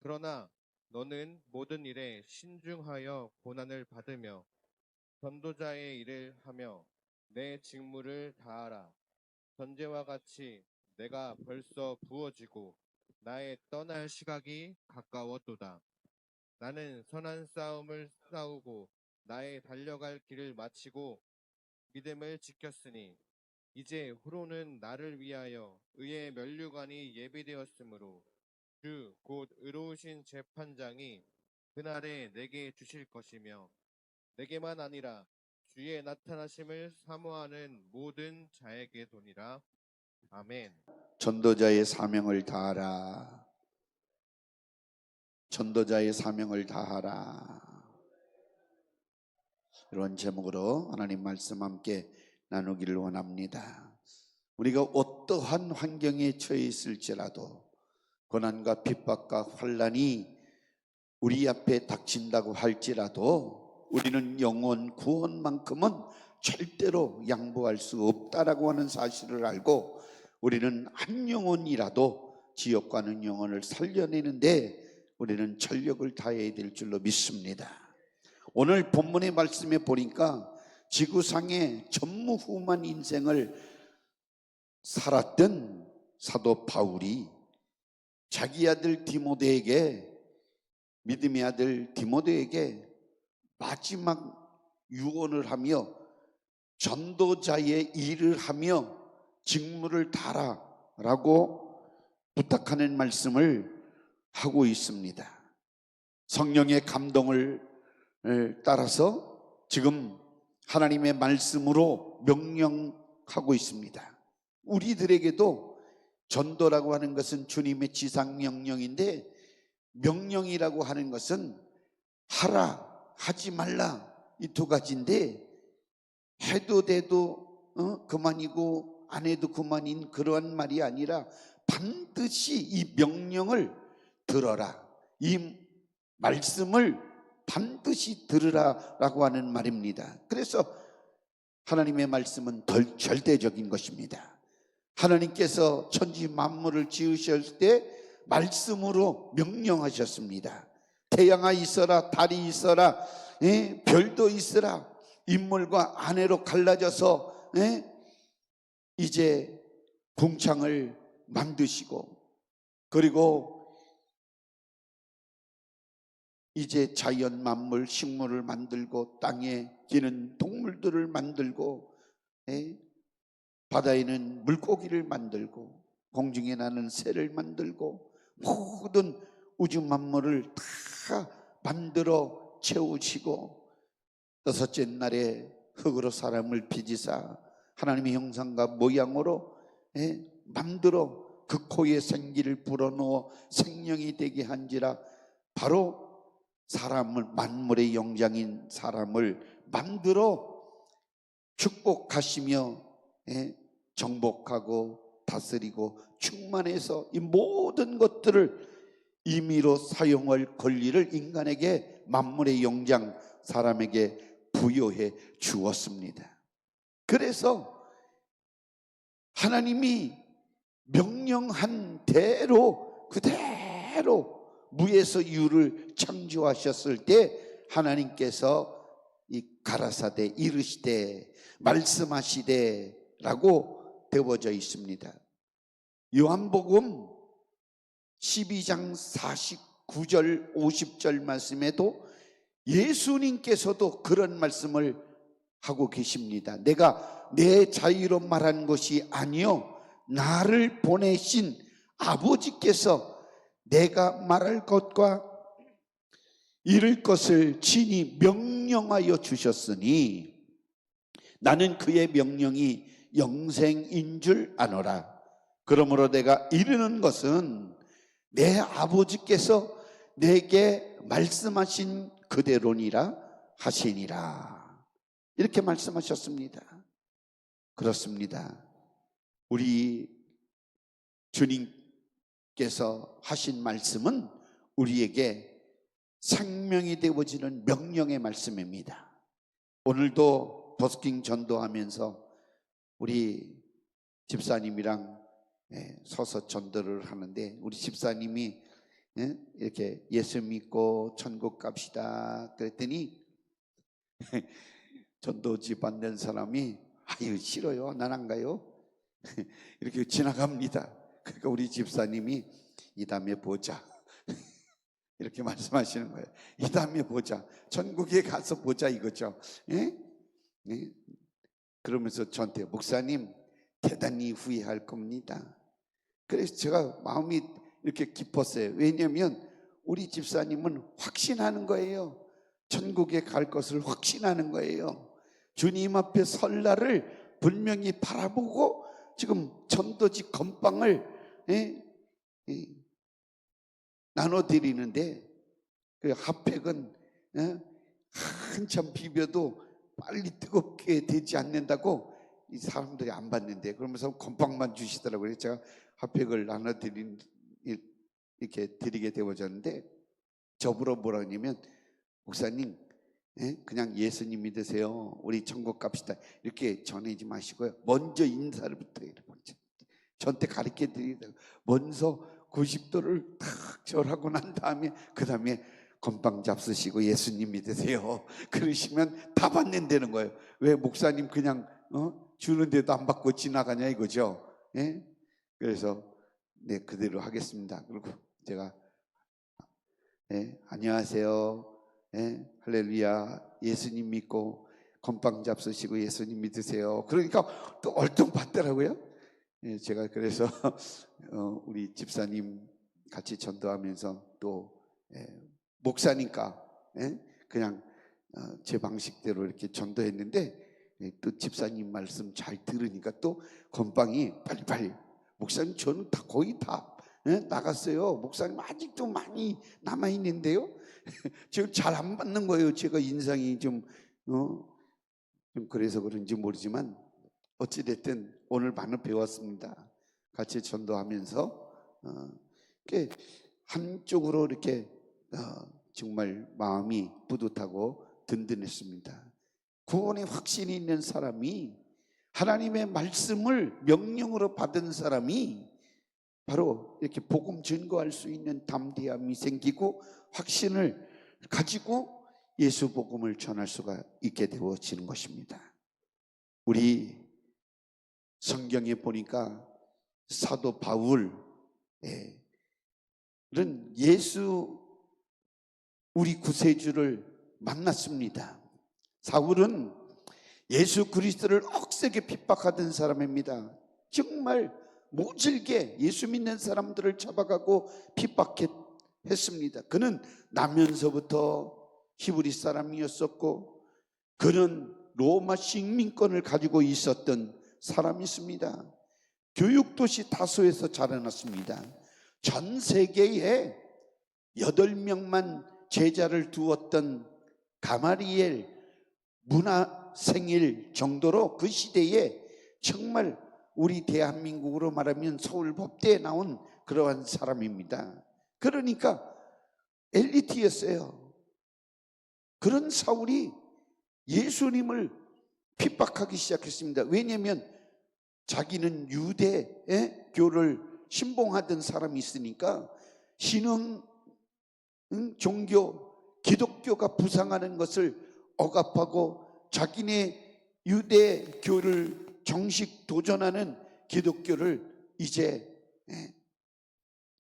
그러나 너는 모든 일에 신중하여 고난을 받으며 전도자의 일을 하며 내 직무를 다하라. 전제와 같이 내가 벌써 부어지고 나의 떠날 시각이 가까웠도다. 나는 선한 싸움을 싸우고 나의 달려갈 길을 마치고 믿음을 지켰으니 이제 후로는 나를 위하여 의의 면류관이 예비되었으므로 주 곧 의로우신 재판장이 그날에 내게 주실 것이며 내게만 아니라 주의 나타나심을 사모하는 모든 자에게 도니라. 아멘. 전도자의 사명을 다하라. 전도자의 사명을 다하라. 이런 제목으로 하나님 말씀 함께 나누기를 원합니다. 우리가 어떠한 환경에 처해 있을지라도 고난과 핍박과 환난이 우리 앞에 닥친다고 할지라도 우리는 영원 구원만큼은 절대로 양보할 수 없다라고 하는 사실을 알고 우리는 한 영혼이라도 지옥 가는 영혼을 살려내는데 우리는 전력을 다해야 될 줄로 믿습니다. 오늘 본문의 말씀에 보니까 지구상의 전무후무한 인생을 살았던 사도 바울이 자기 아들 디모데에게, 믿음의 아들 디모데에게 마지막 유언을 하며 전도자의 일을 하며 직무를 다하라고 부탁하는 말씀을 하고 있습니다. 성령의 감동을 따라서 지금 하나님의 말씀으로 명령하고 있습니다. 우리들에게도 전도라고 하는 것은 주님의 지상명령인데 명령이라고 하는 것은 하라, 하지 말라 이 두 가지인데 해도 돼도 그만이고 안 해도 그만인 그러한 말이 아니라 반드시 이 명령을 들어라, 이 말씀을 반드시 들으라라고 하는 말입니다. 그래서 하나님의 말씀은 덜 절대적인 것입니다. 하나님께서 천지 만물을 지으실 때 말씀으로 명령하셨습니다. 태양아 있어라, 달이 있어라, 별도 있어라. 인물과 아내로 갈라져서 이제 궁창을 만드시고, 그리고 이제 자연 만물, 식물을 만들고 땅에 기는 동물들을 만들고 바다에는 물고기를 만들고 공중에 나는 새를 만들고 모든 우주 만물을 다 만들어 채우시고 여섯째 날에 흙으로 사람을 빚으사 하나님의 형상과 모양으로 만들어 그 코에 생기를 불어넣어 생명이 되게 한지라. 바로 사람을, 만물의 영장인 사람을 만들어 축복하시며 정복하고 다스리고 충만해서 이 모든 것들을 임의로 사용할 권리를 인간에게, 만물의 영장 사람에게 부여해 주었습니다. 그래서 하나님이 명령한 대로 그대로 무에서 유를 창조하셨을 때 하나님께서 이 가라사대 이르시되 말씀하시되 라고 되어져 있습니다. 요한복음 12장 49절 50절 말씀에도 예수님께서도 그런 말씀을 하고 계십니다. 내가 내 자유로 말한 것이 아니요 나를 보내신 아버지께서 내가 말할 것과 이룰 것을 친히 명령하여 주셨으니 나는 그의 명령이 영생인 줄 아노라. 그러므로 내가 이르는 것은 내 아버지께서 내게 말씀하신 그대로니라 하시니라. 이렇게 말씀하셨습니다. 그렇습니다. 우리 주님께서 하신 말씀은 우리에게 생명이 되어지는 명령의 말씀입니다. 오늘도 버스킹 전도하면서 우리 집사님이랑 서서 전도를 하는데 우리 집사님이 이렇게 예수 믿고 천국 갑시다 그랬더니 전도지 받는 사람이 아유 싫어요, 난 안 가요. 이렇게 지나갑니다. 그러니까 우리 집사님이 이 다음에 보자 이렇게 말씀하시는 거예요. 이 다음에 보자, 천국에 가서 보자 이거죠. 예? 예? 그러면서 저한테 목사님 대단히 후회할 겁니다. 그래서 제가 마음이 이렇게 깊었어요. 왜냐하면 우리 집사님은 확신하는 거예요. 천국에 갈 것을 확신하는 거예요. 주님 앞에 설 날을 분명히 바라보고 지금 전도지 건빵을 나눠드리는데 그 핫팩은 한참 비벼도 빨리 뜨겁게 되지 않는다고 이 사람들이 안 받는데, 그러면서 건빵만 주시더라고요. 제가 핫팩을 이렇게 드리게 되어졌는데, 저보러 뭐라 하냐면 목사님 그냥 예수님 믿으세요, 우리 천국 갑시다 이렇게 전하지 마시고요, 먼저 인사를부터 해요. 저한테 가르쳐 드리다가 먼저 90도를 탁 절하고 난 다음에 그 다음에 건빵 잡수시고 예수님 믿으세요 그러시면 다 받는다는 거예요. 왜 목사님 그냥 주는데도 안 받고 지나가냐 이거죠. 예? 그래서 네 그대로 하겠습니다. 그리고 제가 안녕하세요, 할렐루야, 예수님 믿고 건빵 잡수시고 예수님 믿으세요. 그러니까 또 얼른 받더라고요. 제가 그래서 우리 집사님 같이 전도하면서 또 목사니까 그냥 제 방식대로 이렇게 전도했는데, 또 집사님 말씀 잘 들으니까 또 건빵이 빨리빨리, 목사님 저는 다 거의 다 나갔어요. 목사님 아직도 많이 남아있는데요. 지금 잘 안 받는 거예요. 제가 인상이 좀 그래서 그런지 모르지만 어찌됐든 오늘 많이 배웠습니다. 같이 전도하면서 한쪽으로 이렇게 정말 마음이 뿌듯하고 든든했습니다. 구원의 확신이 있는 사람이, 하나님의 말씀을 명령으로 받은 사람이 바로 이렇게 복음 증거할 수 있는 담대함이 생기고 확신을 가지고 예수 복음을 전할 수가 있게 되어지는 것입니다. 우리 성경에 보니까 사도 바울은 예수 우리 구세주를 만났습니다. 사울은 예수 그리스도를 억세게 핍박하던 사람입니다. 정말 모질게 예수 믿는 사람들을 잡아가고 핍박했습니다. 그는 나면서부터 히브리 사람이었었고 그는 로마 식민권을 가지고 있었던 사람이었습니다. 교육도시 다소에서 자라났습니다. 전 세계에 8명만 제자를 두었던 가마리엘 문화생일 정도로 그 시대에 정말 우리 대한민국으로 말하면 서울법대에 나온 그러한 사람입니다. 그러니까 엘리트였어요. 그런 사울이 예수님을 핍박하기 시작했습니다. 왜냐하면 자기는 유대교를 신봉하던 사람이 있으니까 신흥 종교 기독교가 부상하는 것을 억압하고 자기네 유대교를 정식 도전하는 기독교를 이제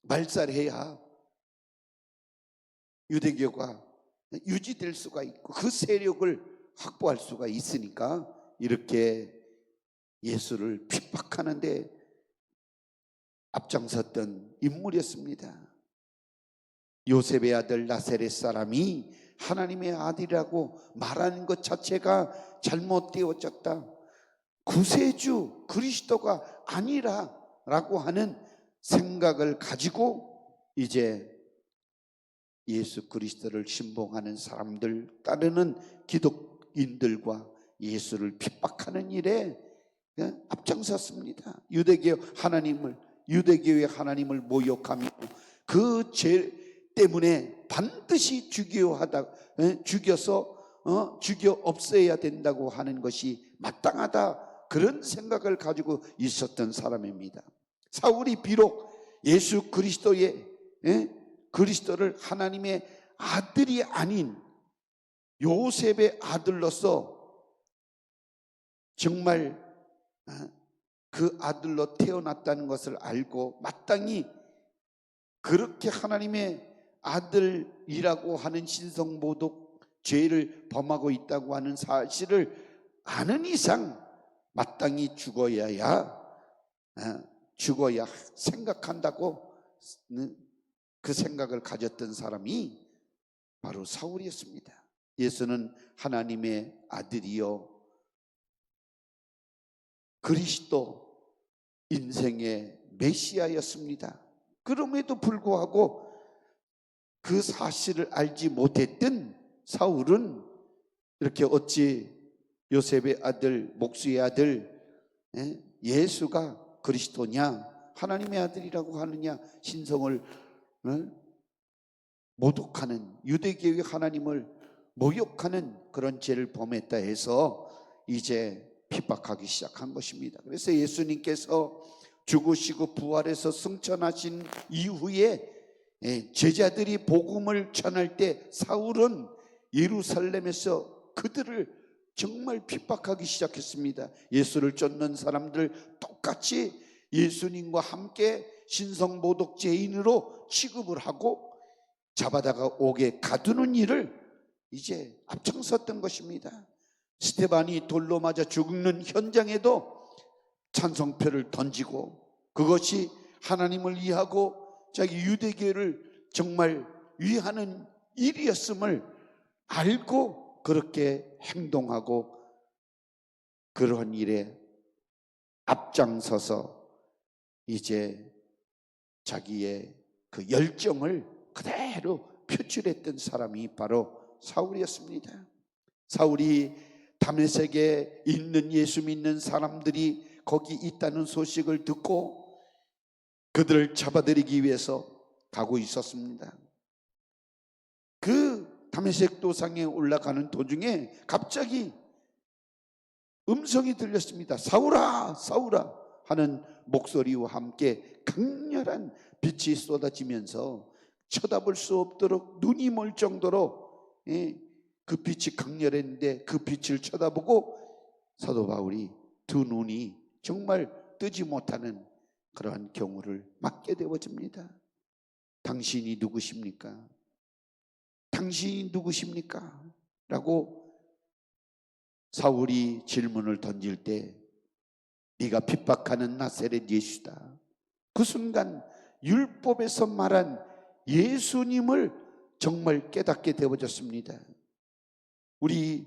말살해야 유대교가 유지될 수가 있고 그 세력을 확보할 수가 있으니까 이렇게 예수를 핍박하는데 앞장섰던 인물이었습니다. 요셉의 아들 나사렛 사람이 하나님의 아들이라고 말하는 것 자체가 잘못되어졌다. 구세주 그리스도가 아니라라고 하는 생각을 가지고 이제 예수 그리스도를 신봉하는 사람들, 따르는 기독인들과 예수를 핍박하는 일에 앞장섰습니다. 유대교의 하나님을 모욕하며 그 죄 때문에 반드시 죽여서 죽여 없애야 된다고 하는 것이 마땅하다, 그런 생각을 가지고 있었던 사람입니다. 사울이 비록 예수 그리스도의 그리스도를 하나님의 아들이 아닌 요셉의 아들로서 정말 그 아들로 태어났다는 것을 알고 마땅히 그렇게 하나님의 아들이라고 하는 신성모독 죄를 범하고 있다고 하는 사실을 아는 이상 마땅히 죽어야 생각한다고 그 생각을 가졌던 사람이 바로 사울이었습니다. 예수는 하나님의 아들이요 그리스도 인생의 메시아였습니다. 그럼에도 불구하고 그 사실을 알지 못했던 사울은 이렇게 어찌 요셉의 아들, 목수의 아들 예수가 그리스도냐, 하나님의 아들이라고 하느냐, 신성을 모독하는, 유대교의 하나님을 모욕하는 그런 죄를 범했다 해서 이제 핍박하기 시작한 것입니다. 그래서 예수님께서 죽으시고 부활해서 승천하신 이후에 제자들이 복음을 전할 때 사울은 예루살렘에서 그들을 정말 핍박하기 시작했습니다. 예수를 쫓는 사람들 똑같이 예수님과 함께 신성모독죄인으로 취급을 하고 잡아다가 옥에 가두는 일을 이제 앞장섰던 것입니다. 스데반이 돌로 맞아 죽는 현장에도 찬송표를 던지고 그것이 하나님을 위하고 자기 유대교를 정말 위하는 일이었음을 알고 그렇게 행동하고 그러한 일에 앞장서서 이제 자기의 그 열정을 그대로 표출했던 사람이 바로 사울이었습니다. 사울이 다메섹에 있는 예수 믿는 사람들이 거기 있다는 소식을 듣고 그들을 잡아들이기 위해서 가고 있었습니다. 그 다메섹 도상에 올라가는 도중에 갑자기 음성이 들렸습니다. 사울아, 사울아 하는 목소리와 함께 강렬한 빛이 쏟아지면서 쳐다볼 수 없도록 눈이 멀 정도로 그 빛이 강렬했는데 그 빛을 쳐다보고 사도 바울이 두 눈이 정말 뜨지 못하는 그러한 경우를 맞게 되어집니다. 당신이 누구십니까? 당신이 누구십니까? 라고 사울이 질문을 던질 때 네가 핍박하는 나사렛 예수다. 그 순간 율법에서 말한 예수님을 정말 깨닫게 되어졌습니다. 우리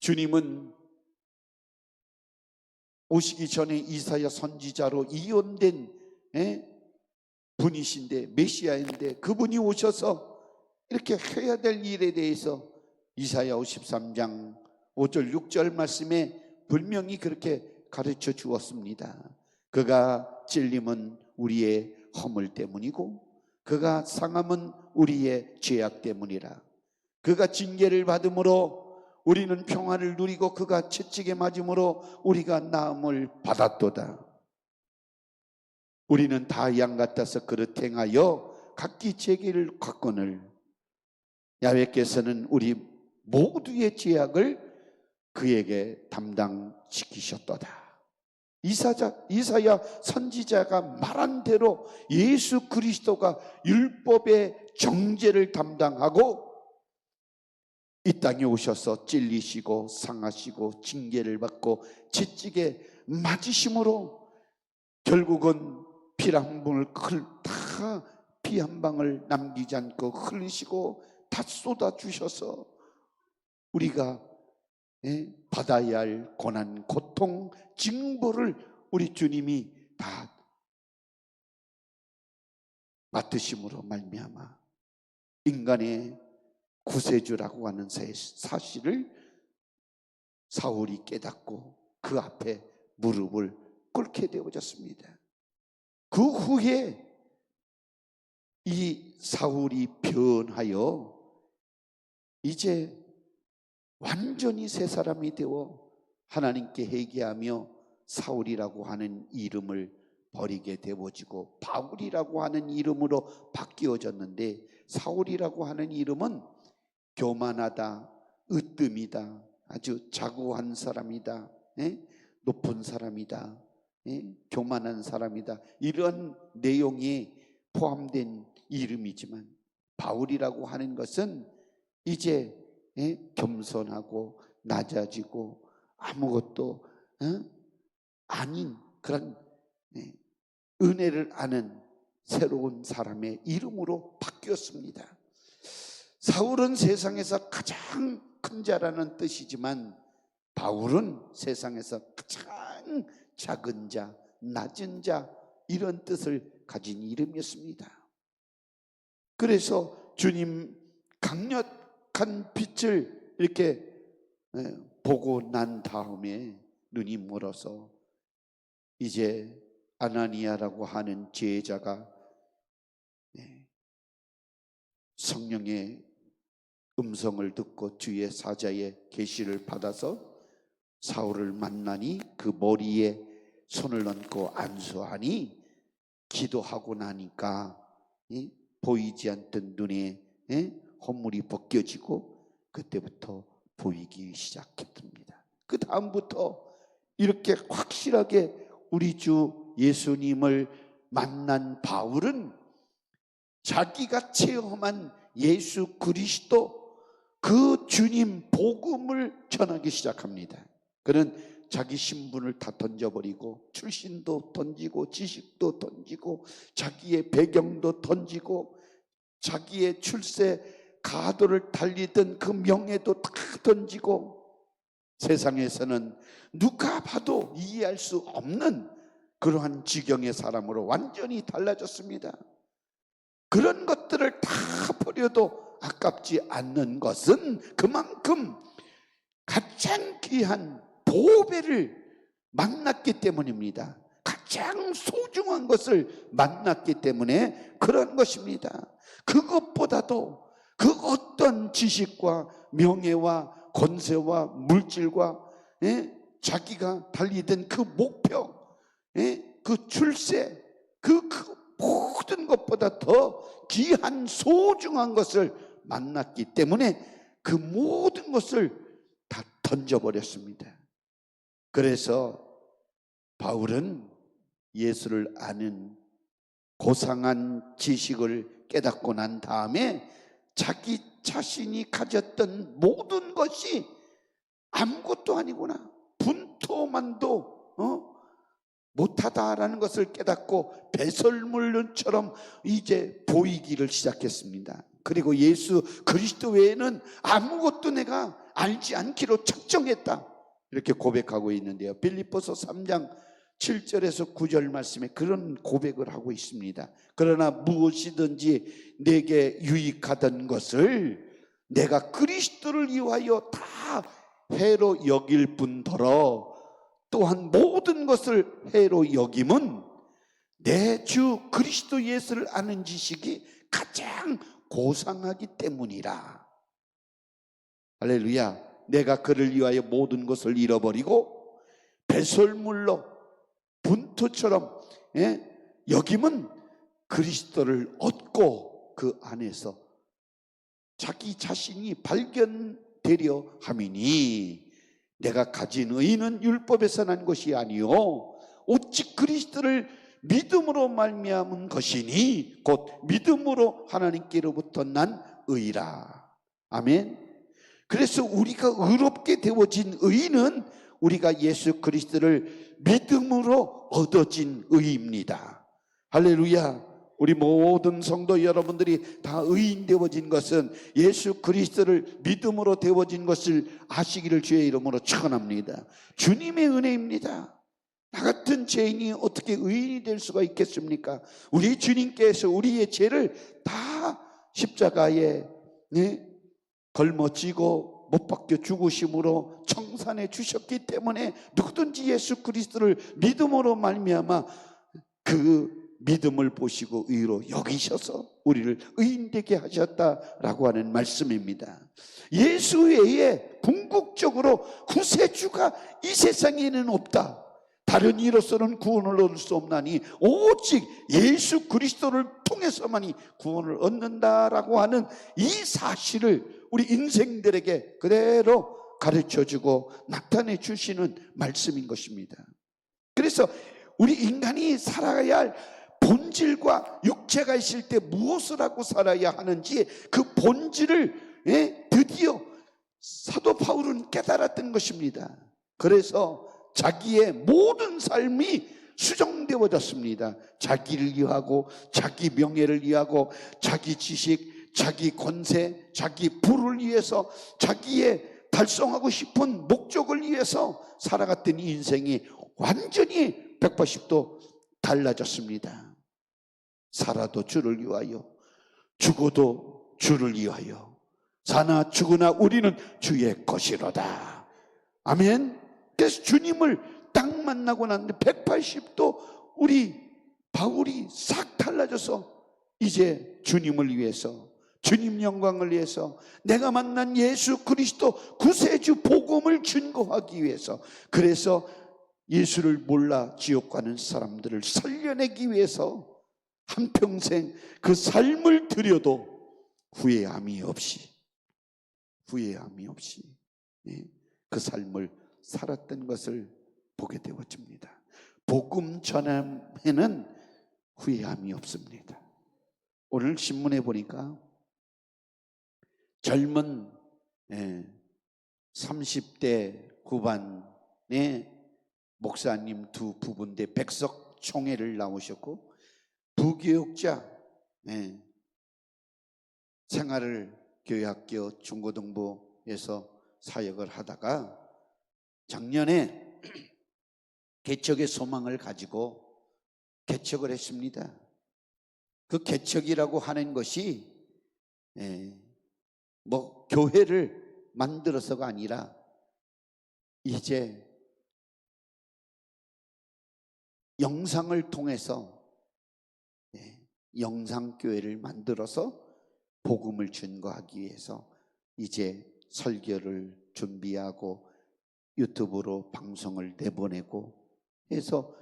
주님은 오시기 전에 이사야 선지자로 예언된 분이신데 메시아인데 그분이 오셔서 이렇게 해야 될 일에 대해서 이사야 53장 5절 6절 말씀에 분명히 그렇게 가르쳐 주었습니다. 그가 찔림은 우리의 허물 때문이고 그가 상함은 우리의 죄악 때문이라. 그가 징계를 받음으로 우리는 평안을 누리고 그가 채찍에 맞음으로 우리가 나음을 받았도다. 우리는 다 양 같아서 그릇 행하여 각기 제기를 갖거늘 야훼께서는 우리 모두의 죄악을 그에게 담당시키셨도다. 이사야 선지자가 말한 대로 예수 그리스도가 율법의 정죄를 담당하고 이 땅에 오셔서 찔리시고 상하시고 징계를 받고 채찍에 맞으심으로 결국은 피 한 방울 남기지 않고 흘리시고 다 쏟아주셔서 우리가 받아야 할 고난, 고통, 징벌을 우리 주님이 다 맡으심으로 말미암아 인간의 구세주라고 하는 사실을 사울이 깨닫고 그 앞에 무릎을 꿇게 되어졌습니다. 그 후에 이 사울이 변하여 이제 완전히 새 사람이 되어 하나님께 회개하며 사울이라고 하는 이름을 버리게 되어지고 바울이라고 하는 이름으로 바뀌어졌는데, 사울이라고 하는 이름은 교만하다, 으뜸이다, 아주 자고한 사람이다, 높은 사람이다, 교만한 사람이다, 이런 내용이 포함된 이름이지만, 바울이라고 하는 것은 이제 겸손하고 낮아지고 아무것도 아닌 그런 은혜를 아는 새로운 사람의 이름으로 바뀌었습니다. 사울은 세상에서 가장 큰 자라는 뜻이지만, 바울은 세상에서 가장 작은 자, 낮은 자, 이런 뜻을 가진 이름이었습니다. 그래서 주님 강력한 빛을 이렇게 보고 난 다음에 눈이 멀어서 이제 아나니아라고 하는 제자가 성령의 음성을 듣고 주의 사자의 계시를 받아서 사울을 만나니 그 머리에 손을 얹고 안수하니, 기도하고 나니까 보이지 않던 눈에 혼물이 벗겨지고 그때부터 보이기 시작했습니다. 그 다음부터 이렇게 확실하게 우리 주 예수님을 만난 바울은 자기가 체험한 예수 그리스도 그 주님 복음을 전하기 시작합니다. 그는 자기 신분을 다 던져버리고 출신도 던지고 지식도 던지고 자기의 배경도 던지고 자기의 출세 가도를 달리던 그 명예도 다 던지고, 세상에서는 누가 봐도 이해할 수 없는 그러한 지경의 사람으로 완전히 달라졌습니다. 그런 것들을 다 버려도 아깝지 않는 것은 그만큼 가장 귀한 보배를 만났기 때문입니다. 가장 소중한 것을 만났기 때문에 그런 것입니다. 그것보다도 그 어떤 지식과 명예와 권세와 물질과 자기가 달리던 그 목표, 그 출세, 그 모든 것보다 더 귀한 소중한 것을 만났기 때문에 그 모든 것을 다 던져버렸습니다. 그래서 바울은 예수를 아는 고상한 지식을 깨닫고 난 다음에 자기 자신이 가졌던 모든 것이 아무것도 아니구나, 분토만도 못하다라는 것을 깨닫고 배설물처럼 이제 보이기를 시작했습니다. 그리고 예수 그리스도 외에는 아무것도 내가 알지 않기로 작정했다, 이렇게 고백하고 있는데요. 빌립보서 3장 7절에서 9절 말씀에 그런 고백을 하고 있습니다. 그러나 무엇이든지 내게 유익하던 것을 내가 그리스도를 위하여 다 해로 여길 뿐더러 또한 모든 것을 해로 여김은 내 주 그리스도 예수를 아는 지식이 가장 고상하기 때문이라. 할렐루야. 내가 그를 위하여 모든 것을 잃어버리고 배설물로 분토처럼 여김은 그리스도를 얻고 그 안에서 자기 자신이 발견되려 함이니, 내가 가진 의는 율법에서 난 것이 아니요 오직 그리스도를 믿음으로 말미암은 것이니 곧 믿음으로 하나님께로부터 난 의라. 아멘. 그래서 우리가 의롭게 되어진 의는 우리가 예수 그리스도를 믿음으로 얻어진 의입니다. 할렐루야. 우리 모든 성도 여러분들이 다 의인 되어진 것은 예수 그리스도를 믿음으로 되어진 것을 아시기를 주의 이름으로 축원합니다. 주님의 은혜입니다. 나 같은 죄인이 어떻게 의인이 될 수가 있겠습니까? 우리 주님께서 우리의 죄를 다 십자가에 걸머지고 못 박혀 죽으심으로 청산해 주셨기 때문에 누구든지 예수 그리스도를 믿음으로 말미암아 그 믿음을 보시고 의로 여기셔서 우리를 의인되게 하셨다라고 하는 말씀입니다. 예수 외에 궁극적으로 구세주가 이 세상에는 없다. 다른 이로서는 구원을 얻을 수 없나니 오직 예수 그리스도를 통해서만이 구원을 얻는다라고 하는 이 사실을 우리 인생들에게 그대로 가르쳐주고 나타내 주시는 말씀인 것입니다. 그래서 우리 인간이 살아야 할 본질과 육체가 있을 때 무엇을 하고 살아야 하는지 그 본질을 드디어 사도 바울은 깨달았던 것입니다. 그래서 자기의 모든 삶이 수정되어졌습니다. 자기를 위하고 자기 명예를 위하고 자기 지식, 자기 권세, 자기 부를 위해서 자기의 달성하고 싶은 목적을 위해서 살아갔던 인생이 완전히 180도 달라졌습니다. 살아도 주를 위하여, 죽어도 주를 위하여, 사나 죽으나 우리는 주의 것이로다. 아멘. 그래서 주님을 딱 만나고 났는데 180도 우리 바울이 싹 달라져서 이제 주님을 위해서, 주님 영광을 위해서, 내가 만난 예수 그리스도 구세주 복음을 증거하기 위해서, 그래서 예수를 몰라 지옥 가는 사람들을 살려내기 위해서 한평생 그 삶을 들여도 후회함이 없이 그 삶을 살았던 것을 보게 되어집니다. 복음 전함에는 후회함이 없습니다. 오늘 신문에 보니까 젊은 30대 후반의 목사님 두 부부인데 백석 총회를 나오셨고, 부교육자 생활을 교회학교 중고등부에서 사역을 하다가 작년에 개척의 소망을 가지고 개척을 했습니다. 그 개척이라고 하는 것이 뭐 교회를 만들어서가 아니라 이제 영상을 통해서 영상교회를 만들어서 복음을 증거하기 위해서 이제 설교를 준비하고 유튜브로 방송을 내보내고 해서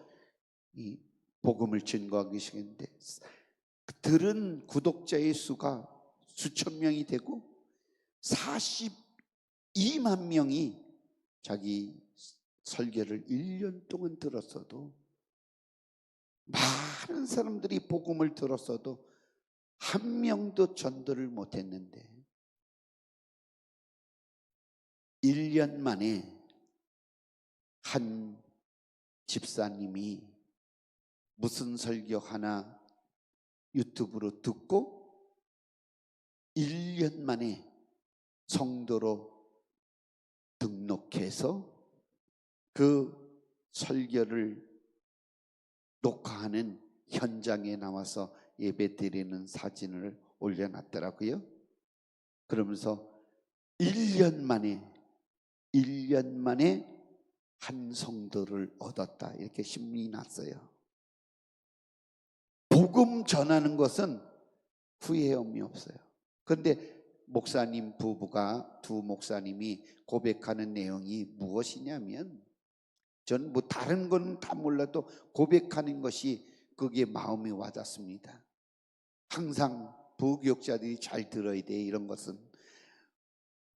이 복음을 증거하기 시작했는데, 들은 구독자의 수가 수천 명이 되고 42만 명이 자기 설교를 1년 동안 들었어도, 많은 사람들이 복음을 들었어도 한 명도 전도를 못했는데 1년 만에 한 집사님이 무슨 설교 하나 유튜브로 듣고 1년 만에 성도로 등록해서 그 설교를 녹화하는 현장에 나와서 예배 드리는 사진을 올려놨더라고요. 그러면서 1년 만에 한 성도를 얻었다, 이렇게 신문이 났어요. 복음 전하는 것은 후회함이 없어요. 그런데 목사님 부부가, 두 목사님이 고백하는 내용이 무엇이냐면, 저는 뭐 다른 건 다 몰라도 고백하는 것이 그게 마음에 와닿습니다. 항상 부교육자들이 잘 들어야 돼. 이런 것은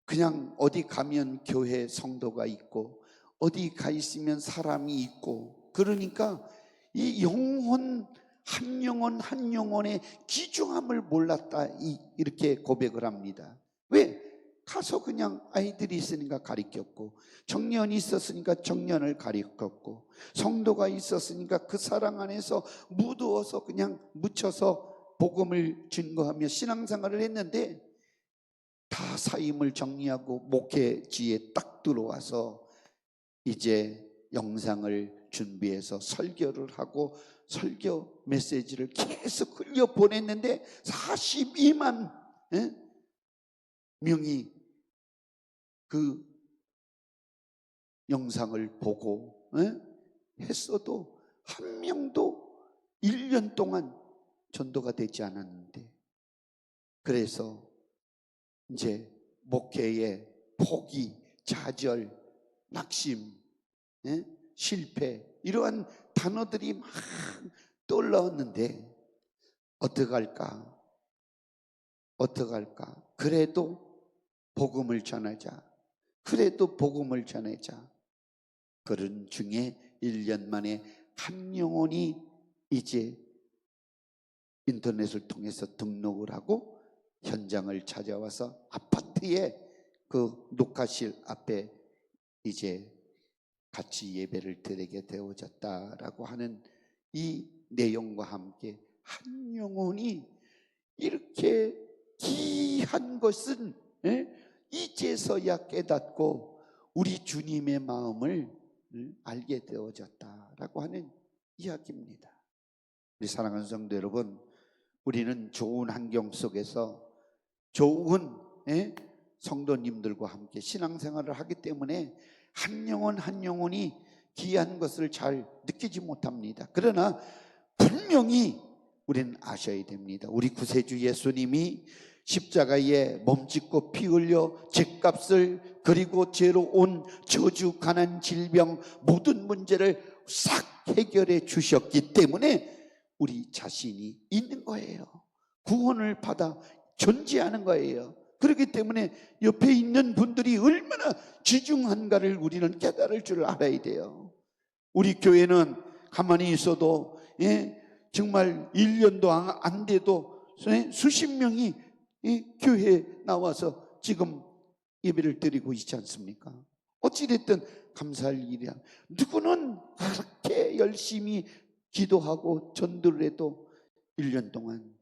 그냥 어디 가면 교회 성도가 있고 어디 가 있으면 사람이 있고, 그러니까 이 영혼 한 영혼의 귀중함을 몰랐다, 이렇게 고백을 합니다. 왜? 가서 그냥 아이들이 있으니까 가르쳤고, 청년이 있었으니까 청년을 가르쳤고, 성도가 있었으니까 그 사랑 안에서 묻어서 그냥 묻혀서 복음을 증거하며 신앙생활을 했는데, 다 사임을 정리하고 목회지에 딱 들어와서 이제 영상을 준비해서 설교를 하고 설교 메시지를 계속 흘려 보냈는데 42만 명이 그 영상을 보고 했어도 한 명도 1년 동안 전도가 되지 않았는데, 그래서 이제 목회의 포기, 좌절, 낙심, 실패, 이러한 단어들이 막 떠올랐는데 어떡할까? 어떡할까? 그래도 복음을 전하자. 그래도 복음을 전하자. 그런 중에 1년 만에 한 영혼이 이제 인터넷을 통해서 등록을 하고 현장을 찾아와서 아파트에 그 녹화실 앞에 이제 같이 예배를 드리게 되어졌다라고 하는 이 내용과 함께 한 영혼이 이렇게 귀한 것은 이제서야 깨닫고 우리 주님의 마음을 알게 되어졌다라고 하는 이야기입니다. 우리 사랑하는 성도 여러분, 우리는 좋은 환경 속에서 좋은 성도님들과 함께 신앙생활을 하기 때문에 한 영혼 한 영혼이 귀한 것을 잘 느끼지 못합니다. 그러나 분명히 우리는 아셔야 됩니다. 우리 구세주 예수님이 십자가에 몸짓고 피 흘려 죄값을 그리고 죄로 온 저주, 가난, 질병 모든 문제를 싹 해결해 주셨기 때문에 우리 자신이 있는 거예요. 구원을 받아 존재하는 거예요. 그렇기 때문에 옆에 있는 분들이 얼마나 귀중한가를 우리는 깨달을 줄 알아야 돼요. 우리 교회는 가만히 있어도 정말 1년도 안 돼도 수십 명이 교회에 나와서 지금 예배를 드리고 있지 않습니까? 어찌됐든 감사할 일이야. 누구는 그렇게 열심히 기도하고 전도를 해도 1년 동안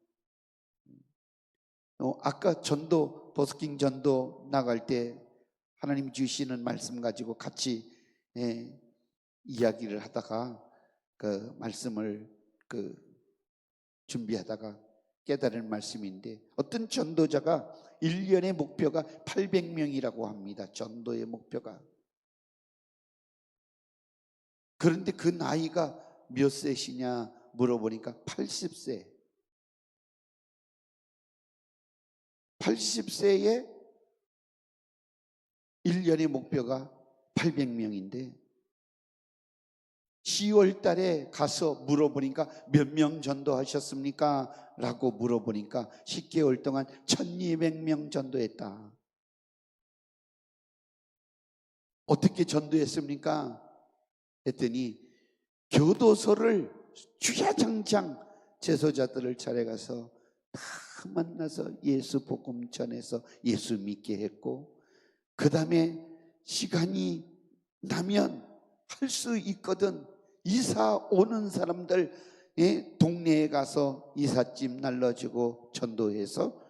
아까 전도 버스킹 전도 나갈 때 하나님 주시는 말씀 가지고 같이 이야기를 하다가 그 말씀을 준비하다가 깨달은 말씀인데 어떤 전도자가 1년의 목표가 800명이라고 합니다. 전도의 목표가. 그런데 그 나이가 몇 세시냐 물어보니까 80세. 80세에 1년의 목표가 800명인데 10월 달에 가서 물어보니까 몇 명 전도하셨습니까? 라고 물어보니까 10개월 동안 1200명 전도했다. 어떻게 전도했습니까? 했더니 교도소를 주야장창 제소자들을 찾아가서 다 만나서 예수 복음 전해서 예수 믿게 했고, 그 다음에 시간이 나면 할 수 있거든 이사 오는 사람들 동네에 가서 이삿짐 날라주고 전도해서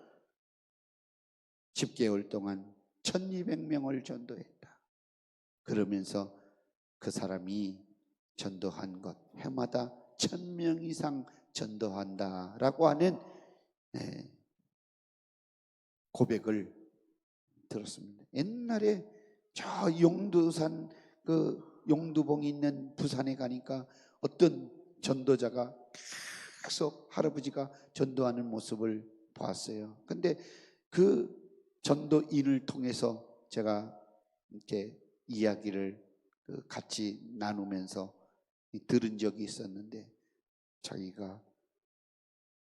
10개월 동안 1200명을 전도했다. 그러면서 그 사람이 전도한 것 해마다 1000명 이상 전도한다라고 하는 고백을 들었습니다. 옛날에 저 용두산 용두봉이 있는 부산에 가니까 어떤 전도자가 계속 할아버지가 전도하는 모습을 봤어요. 근데 그 전도인을 통해서 제가 이렇게 이야기를 같이 나누면서 들은 적이 있었는데 자기가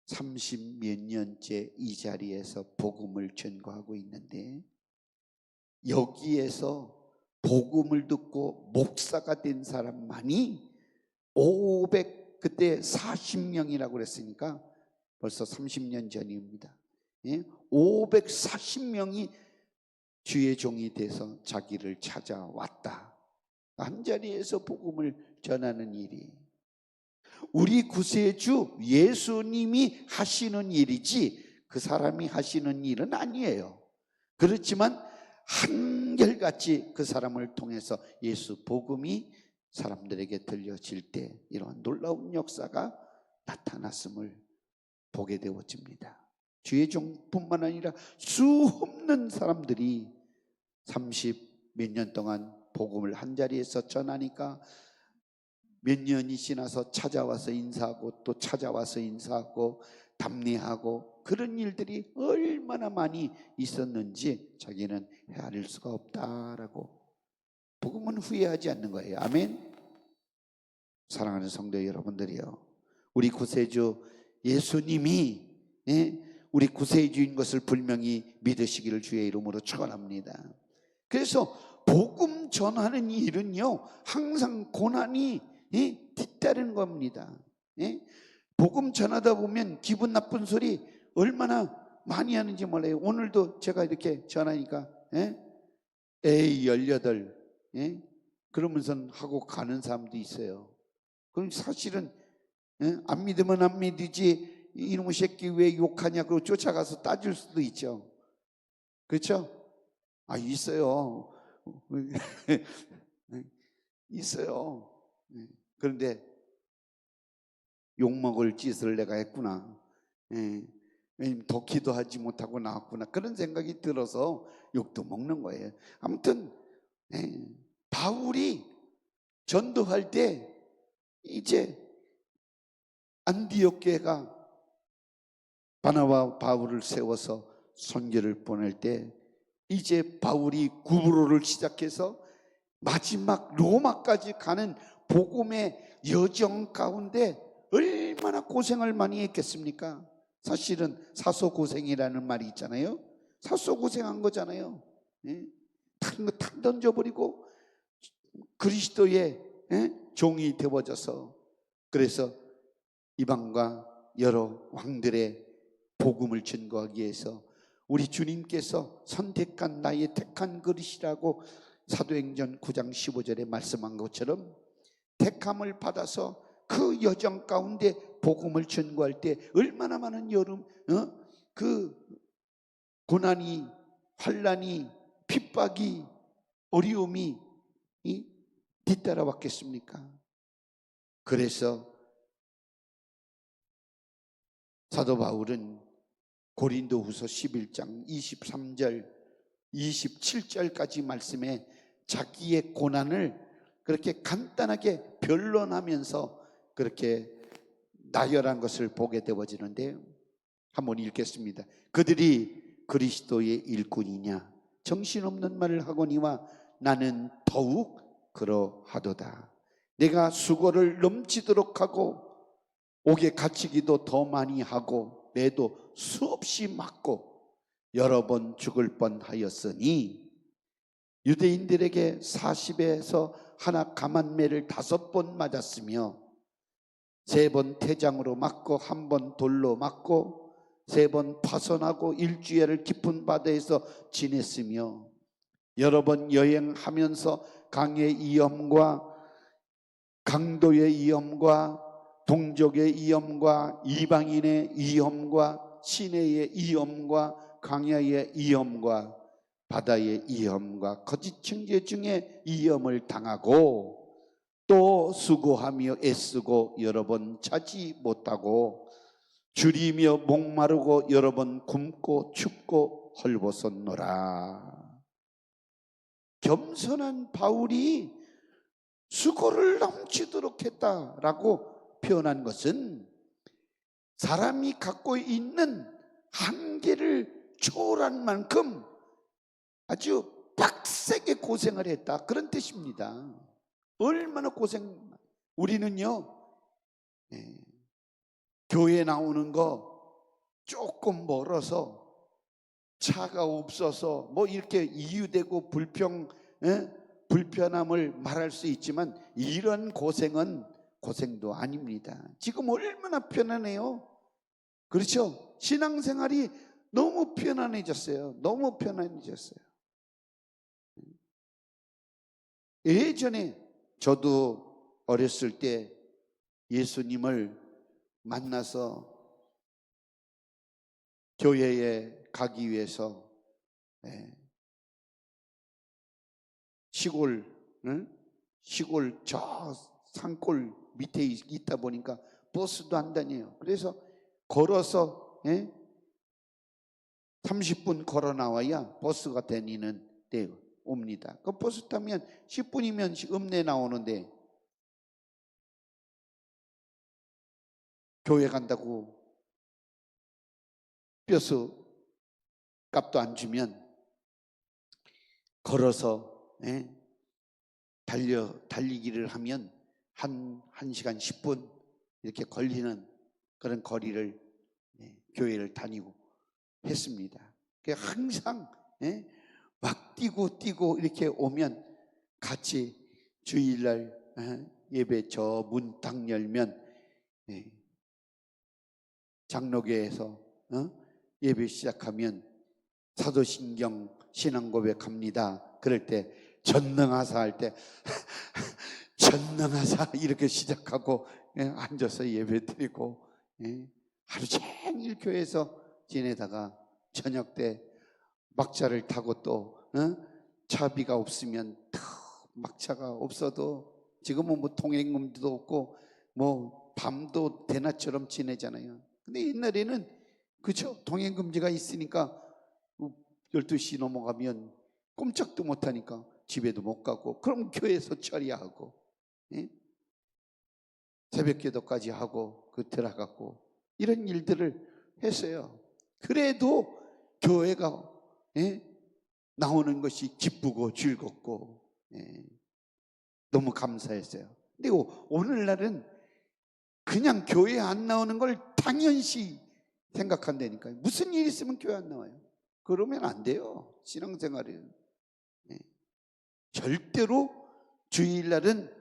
30 몇 년째 이 자리에서 복음을 전거하고 있는데 여기에서 복음을 듣고 목사가 된 사람만이 그때 40명이라고 그랬으니까 벌써 30년 전입니다. 540명이 주의 종이 돼서 자기를 찾아왔다. 한 자리에서 복음을 전하는 일이 우리 구세주 예수님이 하시는 일이지 그 사람이 하시는 일은 아니에요. 그렇지만 한결같이 그 사람을 통해서 예수 복음이 사람들에게 들려질 때 이러한 놀라운 역사가 나타났음을 보게 되어집니다. 주의 종뿐만 아니라 수없는 사람들이 30 몇 년 동안 복음을 한자리에서 전하니까 몇 년이 지나서 찾아와서 인사하고 또 찾아와서 인사하고 답례하고 그런 일들이 얼마나 많이 있었는지 자기는 헤아릴 수가 없다라고 복음은 후회하지 않는 거예요. 아멘. 사랑하는 성도 여러분들이요, 우리 구세주 예수님이 우리 구세주인 것을 분명히 믿으시기를 주의 이름으로 축원합니다. 그래서 복음 전하는 일은요 항상 고난이 뒤따르는 겁니다. 복음 전하다 보면 기분 나쁜 소리 얼마나 많이 하는지 몰라요. 오늘도 제가 이렇게 전하니까 에이 18 그러면서 하고 가는 사람도 있어요. 그럼 사실은 안 믿으면 안 믿으지 이놈의 새끼 왜 욕하냐 그러고 쫓아가서 따질 수도 있죠. 그렇죠? 있어요. 있어요. 그런데 욕먹을 짓을 내가 했구나. 왜냐면 더 기도하지 못하고 나왔구나. 그런 생각이 들어서 욕도 먹는 거예요. 아무튼 바울이 전도할 때 이제 안디옥 교회가 바나바 바울을 세워서 선교를 보낼 때 이제 바울이 구브로를 시작해서 마지막 로마까지 가는 복음의 여정 가운데 얼마나 고생을 많이 했겠습니까? 사실은 사소고생이라는 말이 있잖아요. 사소고생한 거잖아요. 다른 거 다 던져버리고 그리스도의 종이 되어져서, 그래서 이방과 여러 왕들의 복음을 증거하기 위해서 우리 주님께서 선택한 나의 택한 그릇이라고 사도행전 9장 15절에 말씀한 것처럼 택함을 받아서 그 여정 가운데 복음을 전거할 때 얼마나 많은 그 고난이, 환난이, 핍박이, 어려움이 뒤따라왔겠습니까? 그래서 사도 바울은 고린도후서 11장 23절 27절까지 말씀에 자기의 고난을 그렇게 간단하게 변론하면서 그렇게 나열한 것을 보게 되어지는데요, 한번 읽겠습니다. 그들이 그리스도의 일꾼이냐 정신없는 말을 하거니와 나는 더욱 그러하도다. 내가 수고를 넘치도록 하고 옥에 갇히기도 더 많이 하고 매도 수없이 맞고 여러 번 죽을 뻔하였으니 유대인들에게 40에서 하나 감한매를 5번 맞았으며 3번 태장으로 맞고 1번 돌로 맞고 3번 파손하고 일주일을 깊은 바다에서 지냈으며 여러 번 여행하면서 강의 위험과 강도의 위험과 동족의 위험과 이방인의 위험과 시내의 위험과 광야의 위험과 바다의 위험과 거짓 청지 중에 위험을 당하고 또 수고하며 애쓰고 여러 번 자지 못하고 줄이며 목마르고 여러 번 굶고 춥고 헐벗었노라. 겸손한 바울이 수고를 넘치도록 했다라고 표현한 것은 사람이 갖고 있는 한계를 초월한 만큼 아주 빡세게 고생을 했다, 그런 뜻입니다. 얼마나 우리는요 교회 나오는 거 조금 멀어서 차가 없어서 뭐 이렇게 이유되고 불편함을 말할 수 있지만 이런 고생은 고생도 아닙니다. 지금 얼마나 편안해요. 그렇죠? 신앙생활이 너무 편안해졌어요. 너무 편안해졌어요. 예전에 저도 어렸을 때 예수님을 만나서 교회에 가기 위해서 시골 저 산골 밑에 있다 보니까 버스도 안 다녀요. 그래서 걸어서 30분 걸어 나와야 버스가 다니는 데 옵니다. 그 버스 타면 10분이면 읍내 나오는데 교회 간다고 버스 값도 안 주면 걸어서 달리기를 하면 한 1시간 10분 이렇게 걸리는 그런 거리를 교회를 다니고 했습니다. 항상 막 뛰고 이렇게 오면 같이 주일날 예배 저 문 딱 열면 장로교에서 예배 시작하면 사도신경 신앙고백 합니다. 그럴 때 전능하사 할 때 전능하사 이렇게 시작하고 앉아서 예배 드리고 하루 종일 교회에서 지내다가 저녁 때 막차를 타고 또 차비가 없으면 또 막차가 없어도 지금은 뭐 통행금도 없고 뭐 밤도 대낮처럼 지내잖아요. 근데 옛날에는 그죠? 통행금지가 있으니까 12시 넘어가면 꼼짝도 못하니까 집에도 못 가고 그럼 교회에서 처리하고 새벽 기도까지 하고 들어가고 이런 일들을 했어요. 그래도 교회가 나오는 것이 기쁘고 즐겁고 너무 감사했어요. 근데 오늘날은 그냥 교회 안 나오는 걸 당연시 생각한다니까요. 무슨 일 있으면 교회 안 나와요. 그러면 안 돼요. 신앙생활은 절대로 주일날은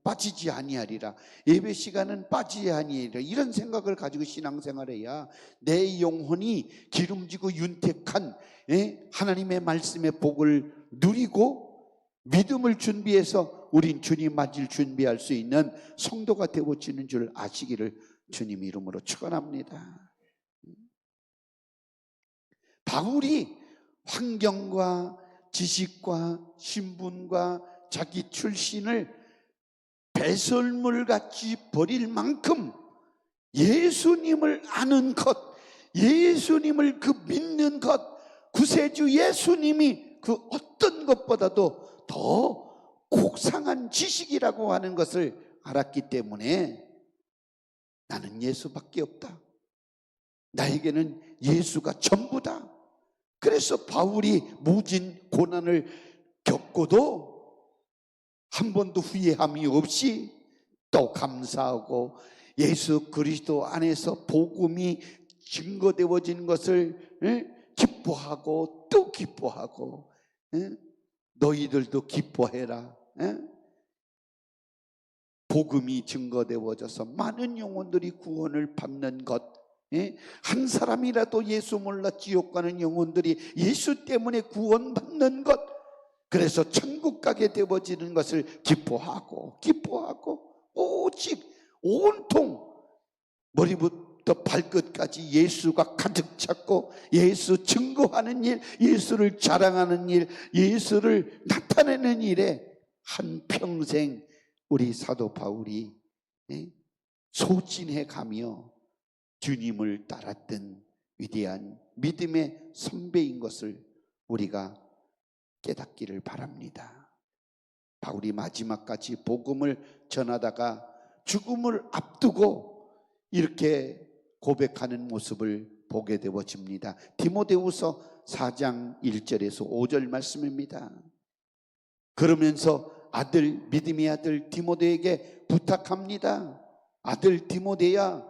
빠지지 아니하리라. 예배 시간은 빠지지 아니하리라. 이런 생각을 가지고 신앙생활해야 내 영혼이 기름지고 윤택한 하나님의 말씀의 복을 누리고 믿음을 준비해서 우린 주님 맞을 준비할 수 있는 성도가 되어지는 줄 아시기를 주님 이름으로 축원합니다. 바울이 환경과 지식과 신분과 자기 출신을 배설물같이 버릴 만큼 예수님을 아는 것, 예수님을 믿는 것, 구세주 예수님이 그 어떤 것보다도 더 곡상한 지식이라고 하는 것을 알았기 때문에 나는 예수밖에 없다. 나에게는 예수가 전부다. 그래서 바울이 모진 고난을 겪고도 한 번도 후회함이 없이 또 감사하고 예수 그리스도 안에서 복음이 증거되어진 것을 기뻐하고 또 기뻐하고 너희들도 기뻐해라. 복음이 증거되어져서 많은 영혼들이 구원을 받는 것, 한 사람이라도 예수 몰라 지옥 가는 영혼들이 예수 때문에 구원받는 것, 그래서 천국 가게 되어지는 것을 기뻐하고 오직 온통 머리부터 발끝까지 예수가 가득 찼고 예수 증거하는 일, 예수를 자랑하는 일, 예수를 나타내는 일에 한평생 우리 사도 바울이 소진해 가며 주님을 따랐던 위대한 믿음의 선배인 것을 우리가 깨닫기를 바랍니다. 바울이 마지막까지 복음을 전하다가 죽음을 앞두고 이렇게 고백하는 모습을 보게 되어집니다. 디모데후서 4장 1절에서 5절 말씀입니다. 그러면서 믿음의 아들 디모데에게 부탁합니다. 아들 디모데야,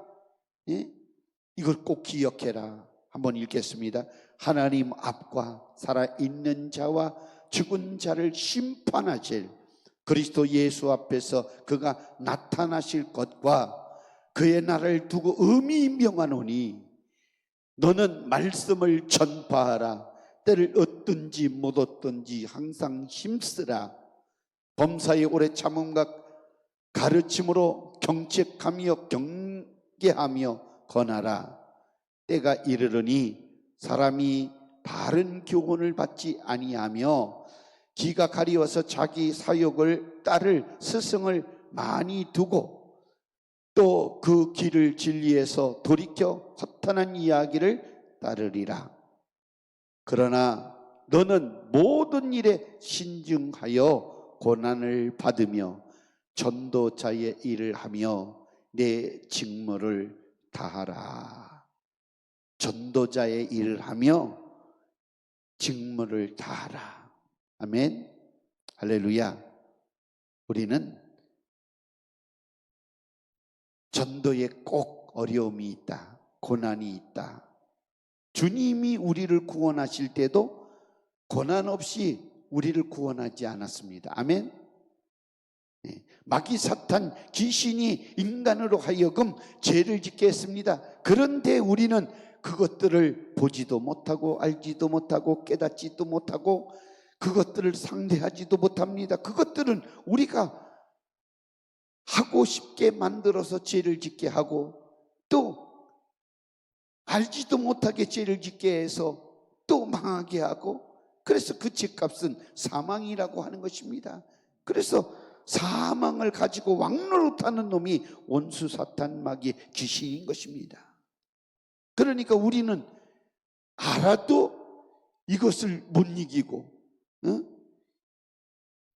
이걸 꼭 기억해라. 한번 읽겠습니다. 하나님 앞과 살아있는 자와 죽은 자를 심판하실 그리스도 예수 앞에서 그가 나타나실 것과 그의 날을 두고 의미 명하노니 너는 말씀을 전파하라. 때를 얻든지 못 얻든지 항상 힘쓰라. 범사의 오래 참음과 가르침으로 경책하며 경계하며 권하라. 때가 이르르니 사람이 바른 교훈을 받지 아니하며 기가 가리워서 자기 사욕을 따를 스승을 많이 두고 또 그 길을 진리에서 돌이켜 허탄한 이야기를 따르리라. 그러나 너는 모든 일에 신중하여 고난을 받으며 전도자의 일을 하며 내 직무를 다하라. 전도자의 일을 하며 직무를 다하라. 아멘. 할렐루야. 우리는 전도에 꼭 어려움이 있다, 고난이 있다. 주님이 우리를 구원하실 때도 고난 없이 우리를 구원하지 않았습니다. 아멘. 네. 마귀 사탄 귀신이 인간으로 하여금 죄를 짓게 했습니다. 그런데 우리는 그것들을 보지도 못하고 알지도 못하고 깨닫지도 못하고 그것들을 상대하지도 못합니다. 그것들은 우리가 하고 싶게 만들어서 죄를 짓게 하고 또 알지도 못하게 죄를 짓게 해서 또 망하게 하고, 그래서 그 죄값은 사망이라고 하는 것입니다. 그래서 사망을 가지고 왕노릇하는 놈이 원수 사탄 마귀 귀신인 것입니다. 그러니까 우리는 알아도 이것을 못 이기고,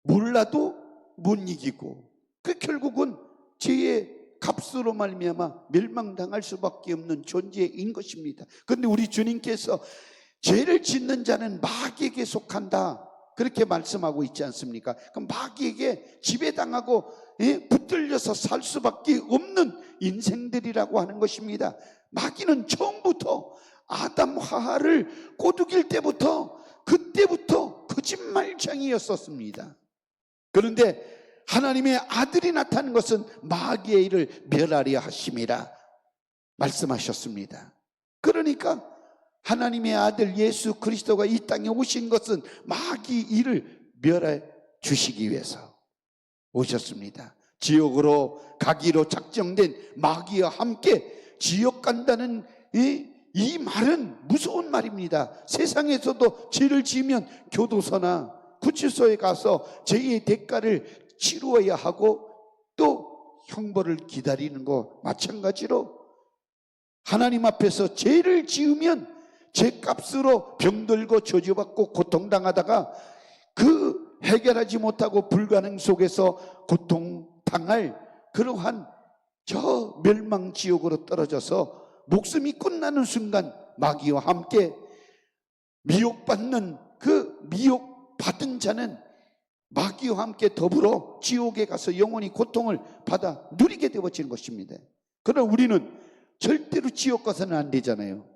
몰라도 못 이기고, 그 결국은 죄의 값으로 말미암아 멸망당할 수밖에 없는 존재인 것입니다. 그런데 우리 주님께서 죄를 짓는 자는 마귀에게 속한다, 그렇게 말씀하고 있지 않습니까? 그럼 마귀에게 지배당하고 붙들려서 살 수밖에 없는 인생들이라고 하는 것입니다. 마귀는 처음부터 아담 하하를 꼬드길 때부터, 그때부터 거짓말쟁이였었습니다. 그런데 하나님의 아들이 나타난 것은 마귀의 일을 멸하려 하심이라 말씀하셨습니다. 그러니까 하나님의 아들 예수 그리스도가 이 땅에 오신 것은 마귀 일을 멸해 주시기 위해서 오셨습니다. 지옥으로 가기로 작정된 마귀와 함께 지옥 간다는 이 말은 무서운 말입니다. 세상에서도 죄를 지으면 교도소나 구치소에 가서 죄의 대가를 치루어야 하고 또 형벌을 기다리는 것 마찬가지로 하나님 앞에서 죄를 지으면 죄값으로 병들고 저주받고 고통당하다가 그 해결하지 못하고 불가능 속에서 고통당할 그러한 저 멸망지옥으로 떨어져서 목숨이 끝나는 순간 마귀와 함께 미혹받는 그 미혹받은 자는 마귀와 함께 더불어 지옥에 가서 영원히 고통을 받아 누리게 되어지는 것입니다. 그러나 우리는 절대로 지옥 가서는 안 되잖아요.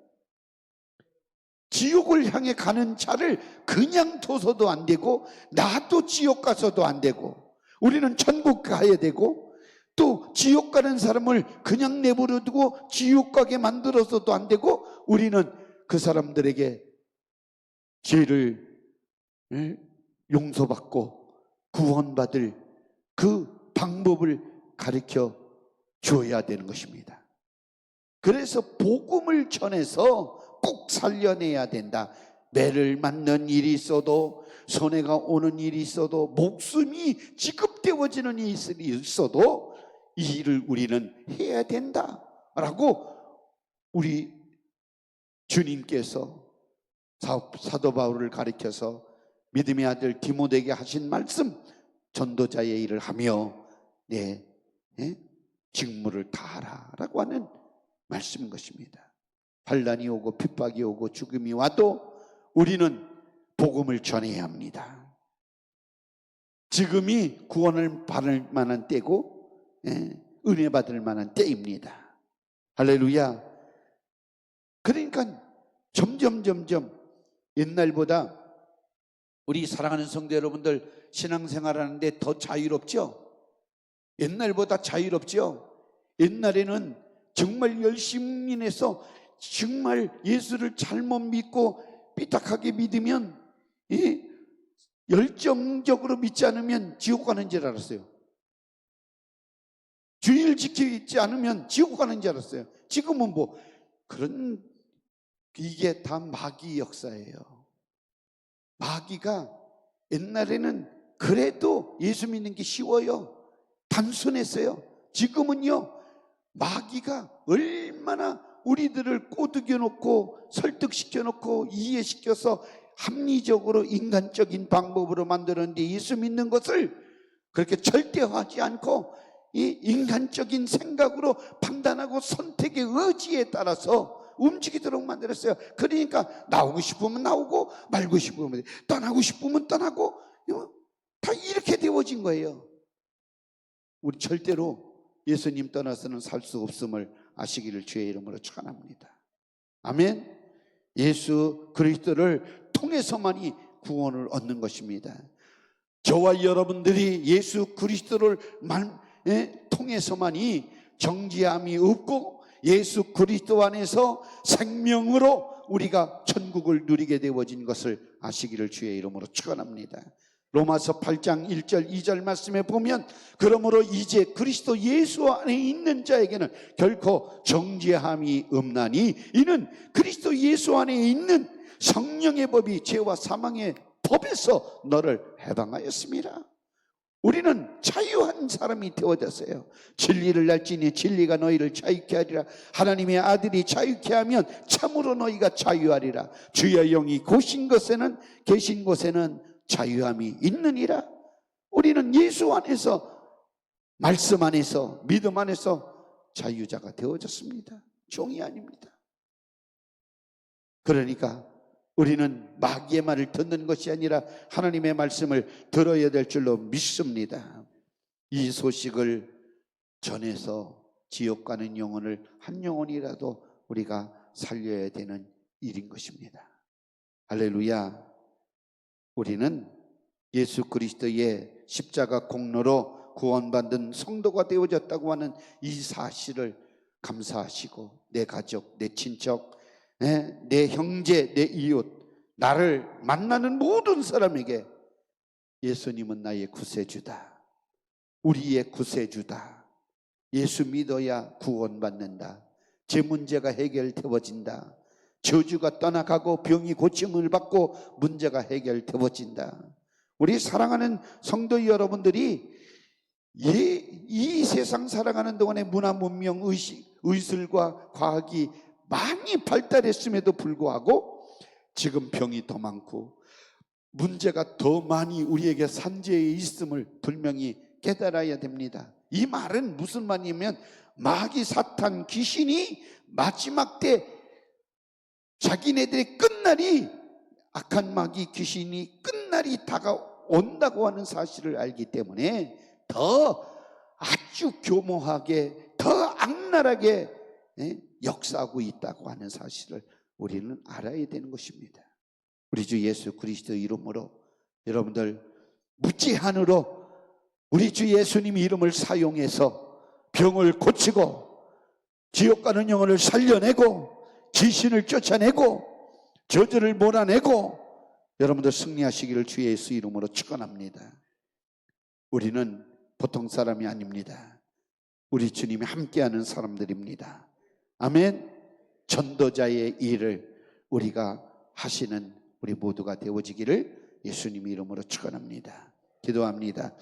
지옥을 향해 가는 차를 그냥 둬서도 안 되고 나도 지옥 가서도 안 되고, 우리는 천국 가야 되고 또 지옥 가는 사람을 그냥 내버려 두고 지옥 가게 만들어서도 안 되고, 우리는 그 사람들에게 죄를 용서받고 구원받을 그 방법을 가르쳐 줘야 되는 것입니다. 그래서 복음을 전해서 꼭 살려내야 된다. 매를 맞는 일이 있어도, 손해가 오는 일이 있어도, 목숨이 지급되어지는 일이 있어도 이 일을 우리는 해야 된다라고 우리 주님께서 사도 바울을 가르쳐서 믿음의 아들 디모데에게 하신 말씀, 전도자의 일을 하며 내 직무를 다하라라고 하는 말씀인 것입니다. 환난이 오고 핍박이 오고 죽음이 와도 우리는 복음을 전해야 합니다. 지금이 구원을 받을 만한 때고 은혜 받을 만한 때입니다. 할렐루야. 그러니까 점점 옛날보다 우리 사랑하는 성도 여러분들 신앙생활 하는데 더 자유롭죠? 옛날보다 자유롭죠? 옛날에는 정말 열심히 해서 정말 예수를 잘못 믿고 삐딱하게 믿으면 열정적으로 믿지 않으면 지옥 가는 줄 알았어요. 주의를 지키지 않으면 지옥 가는 줄 알았어요. 지금은 뭐 그런, 이게 다 마귀 역사예요. 마귀가 옛날에는 그래도 예수 믿는 게 쉬워요. 단순했어요. 지금은요, 마귀가 얼마나 우리들을 꼬드겨 놓고 설득시켜 놓고 이해시켜서 합리적으로 인간적인 방법으로 만들었는데, 예수 믿는 것을 그렇게 절대화하지 않고 이 인간적인 생각으로 판단하고 선택의 의지에 따라서 움직이도록 만들었어요. 그러니까 나오고 싶으면 나오고 말고 싶으면 떠나고 싶으면 떠나고 다 이렇게 되어진 거예요. 우리 절대로 예수님 떠나서는 살 수 없음을 아시기를 주의 이름으로 축원합니다. 아멘. 예수 그리스도를 통해서만이 구원을 얻는 것입니다. 저와 여러분들이 예수 그리스도를 통해서만이 정죄함이 없고 예수 그리스도 안에서 생명으로 우리가 천국을 누리게 되어진 것을 아시기를 주의 이름으로 축원합니다. 로마서 8장 1절 2절 말씀에 보면 그러므로 이제 그리스도 예수 안에 있는 자에게는 결코 정죄함이 없나니 이는 그리스도 예수 안에 있는 성령의 법이 죄와 사망의 법에서 너를 해방하였습니다. 우리는 자유한 사람이 되어졌어요. 진리를 알지니 진리가 너희를 자유케 하리라. 하나님의 아들이 자유케 하면 참으로 너희가 자유하리라. 주의 영이 계신 곳에는 자유함이 있느니라. 우리는 예수 안에서, 말씀 안에서, 믿음 안에서 자유자가 되어졌습니다. 종이 아닙니다. 그러니까 우리는 마귀의 말을 듣는 것이 아니라 하나님의 말씀을 들어야 될 줄로 믿습니다. 이 소식을 전해서 지옥 가는 영혼을 한 영혼이라도 우리가 살려야 되는 일인 것입니다. 할렐루야. 우리는 예수 그리스도의 십자가 공로로 구원받은 성도가 되어졌다고 하는 이 사실을 감사하시고 내 가족, 내 친척, 내 형제, 내 이웃, 나를 만나는 모든 사람에게 예수님은 나의 구세주다, 우리의 구세주다, 예수 믿어야 구원받는다, 제 문제가 해결되어진다, 저주가 떠나가고 병이 고침을 받고 문제가 해결되어진다. 우리 사랑하는 성도 여러분들이 이 세상 살아가는 동안에 문화, 문명, 의술과 과학이 많이 발달했음에도 불구하고 지금 병이 더 많고 문제가 더 많이 우리에게 산재해 있음을 분명히 깨달아야 됩니다. 이 말은 무슨 말이냐면 마귀, 사탄, 귀신이 마지막 때 자기네들의 끝날이, 악한 마귀, 귀신이 끝날이 다가온다고 하는 사실을 알기 때문에 더 아주 교모하게, 더 악랄하게 역사하고 있다고 하는 사실을 우리는 알아야 되는 것입니다. 우리 주 예수 그리스도 이름으로 여러분들 무제한으로 우리 주 예수님 이름을 사용해서 병을 고치고 지옥 가는 영혼을 살려내고 귀신을 쫓아내고 저주를 몰아내고 여러분들 승리하시기를 주 예수 이름으로 축원합니다. 우리는 보통 사람이 아닙니다. 우리 주님이 함께하는 사람들입니다. 아멘. 전도자의 일을 우리가 하시는 우리 모두가 되어지기를 예수님 이름으로 축원합니다. 기도합니다.